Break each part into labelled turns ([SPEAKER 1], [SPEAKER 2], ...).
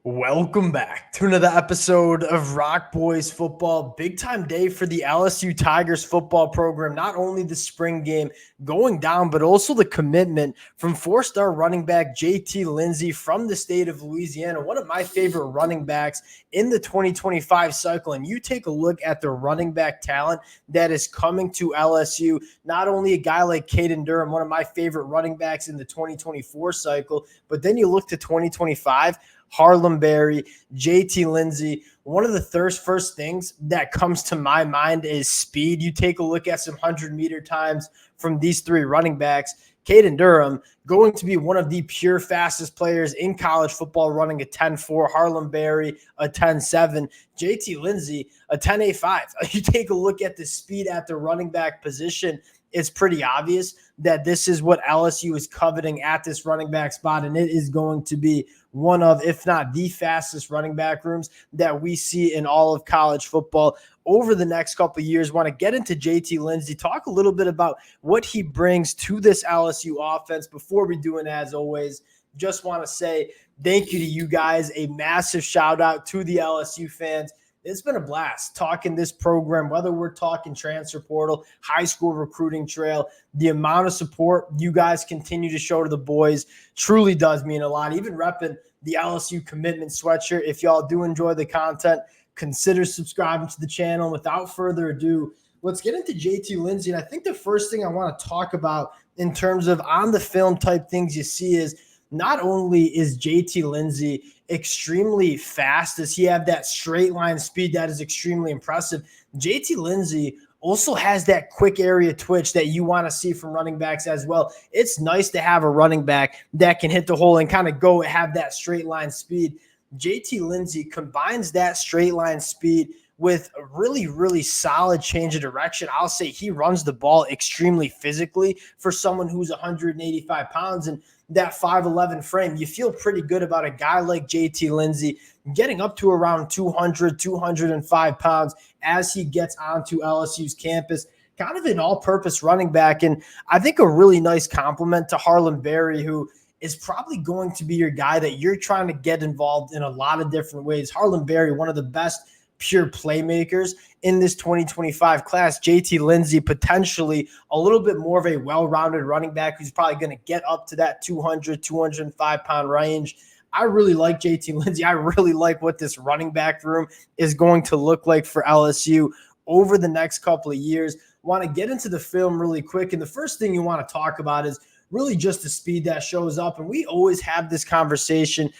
[SPEAKER 1] Welcome back to another episode of Rock Boys Football. Big time day for the LSU Tigers football program. Not only the spring game going down, but also the commitment from four-star running back JT Lindsey from the state of Louisiana, one of my favorite running backs in the 2025 cycle. And you take a look at the running back talent that is coming to LSU. Not only a guy like Caden Durham, one of my favorite running backs in the 2024 cycle, but then you look to 2025, Harlem Berry, JT Lindsey. One of the first things that comes to my mind is speed. You take a look at some 100-meter times from these three running backs. Caden Durham going to be one of the pure fastest players in college football, running a 10.4. Harlem Berry, a 10.7. JT Lindsey, a 10.85. You take a look at the speed at the running back position, it's pretty obvious that this is what LSU is coveting at this running back spot, and it is going to be one of, if not the fastest running back rooms that we see in all of college football over the next couple of years. Want to get into JT Lindsey, talk a little bit about what he brings to this LSU offense. Before we do it, as always, just want to say thank you to you guys, a massive shout out to the LSU fans. It's been a blast talking this program, whether we're talking transfer portal, high school recruiting trail. The amount of support you guys continue to show to the boys truly does mean a lot. Even repping the LSU commitment sweatshirt. If y'all do enjoy the content, consider subscribing to the channel. And without further ado, let's get into JT Lindsey. And I think the first thing I want to talk about in terms of on the film type things you see is not only is JT Lindsey extremely fast, does he have that straight line speed that is extremely impressive, JT Lindsey also has that quick area twitch that you want to see from running backs as well. It's nice to have a running back that can hit the hole and kind of go have that straight line speed. JT Lindsey combines that straight line speed with a really, really solid change of direction. I'll say he runs the ball extremely physically for someone who's 185 pounds and that 5'11 frame. You feel pretty good about a guy like JT Lindsey getting up to around 200, 205 pounds as he gets onto LSU's campus. Kind of an all-purpose running back, and I think a really nice compliment to Harlem Berry, who is probably going to be your guy that you're trying to get involved in a lot of different ways. Harlem Berry, one of the best pure playmakers in this 2025 class. JT Lindsey, potentially a little bit more of a well-rounded running back who's probably going to get up to that 200, 205-pound range. I really like JT Lindsey. I really like what this running back room is going to look like for LSU over the next couple of years. Want to get into the film really quick, and the first thing you want to talk about is really just the speed that shows up, and we always have this conversation.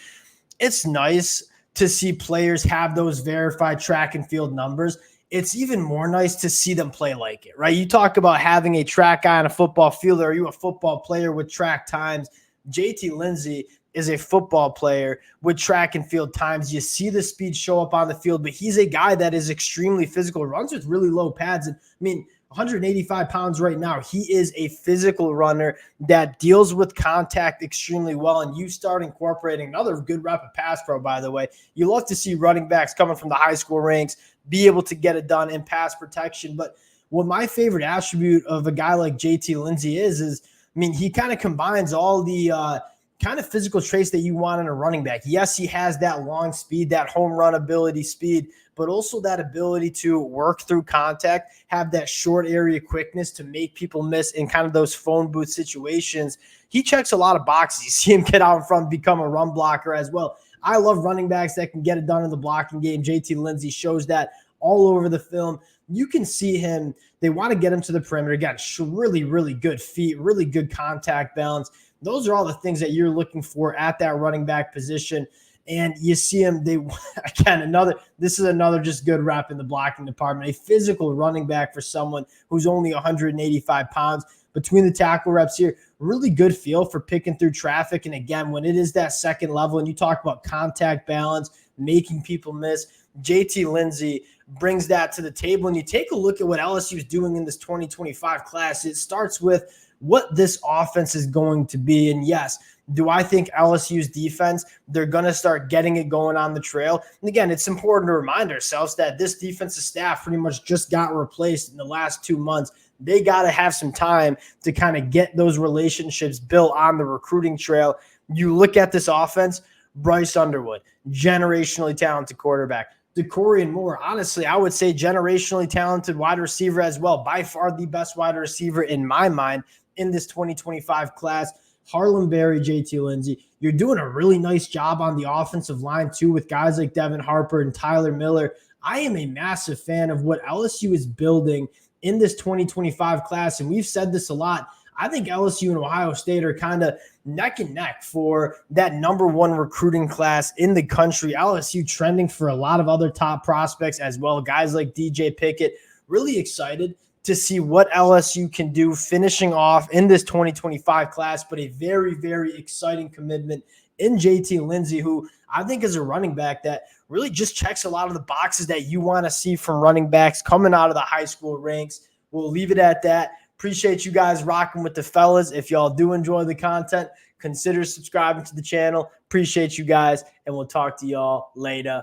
[SPEAKER 1] It's nice to see players have those verified track and field numbers. It's even more nice to see them play like it, right? You talk about having a track guy on a football field. Are you a football player with track times? JT Lindsey is a football player with track and field times. You see the speed show up on the field, but he's a guy that is extremely physical, runs with really low pads. And I mean, 185 pounds right now. He is a physical runner that deals with contact extremely well, and you start incorporating another good rep of pass pro, by the way. You love to see running backs coming from the high school ranks be able to get it done in pass protection. But what my favorite attribute of a guy like JT Lindsey is, I mean, he kind of combines all the kind of physical traits that you want in a running back. Yes, he has that long speed, that home run ability speed, but also that ability to work through contact, have that short area quickness to make people miss in kind of those phone booth situations. He checks a lot of boxes. You see him get out in front, become a run blocker as well. I love running backs that can get it done in the blocking game. JT Lindsey shows that all over the film. You can see him. They want to get him to the perimeter. Again, really, really good feet, really good contact balance. Those are all the things that you're looking for at that running back position. And you see him, this is another just good rep in the blocking department, a physical running back for someone who's only 185 pounds. Between the tackle reps here, really good feel for picking through traffic. And again, when it is that second level and you talk about contact balance, making people miss, JT Lindsey brings that to the table. And you take a look at what LSU is doing in this 2025 class. It starts with what this offense is going to be. And yes, do I think LSU's defense, they're going to start getting it going on the trail? And again, it's important to remind ourselves that this defensive staff pretty much just got replaced in the last 2 months. They got to have some time to kind of get those relationships built on the recruiting trail. You look at this offense, Bryce Underwood, generationally talented quarterback. DeCorian Moore, honestly, I would say generationally talented wide receiver as well. By far the best wide receiver in my mind in this 2025 class. Harlem Berry, JT Lindsey. You're doing a really nice job on the offensive line too with guys like Devin Harper and Tyler Miller. I am a massive fan of what LSU is building in this 2025 class, and we've said this a lot. I think LSU and Ohio State are kind of neck and neck for that #1 recruiting class in the country. LSU trending for a lot of other top prospects as well. Guys like DJ Pickett. Really excited to see what LSU can do finishing off in this 2025 class, but a very, very exciting commitment in JT Lindsey, who I think is a running back that really just checks a lot of the boxes that you want to see from running backs coming out of the high school ranks. We'll leave it at that. Appreciate you guys rocking with the fellas. If y'all do enjoy the content, consider subscribing to the channel. Appreciate you guys, and we'll talk to y'all later.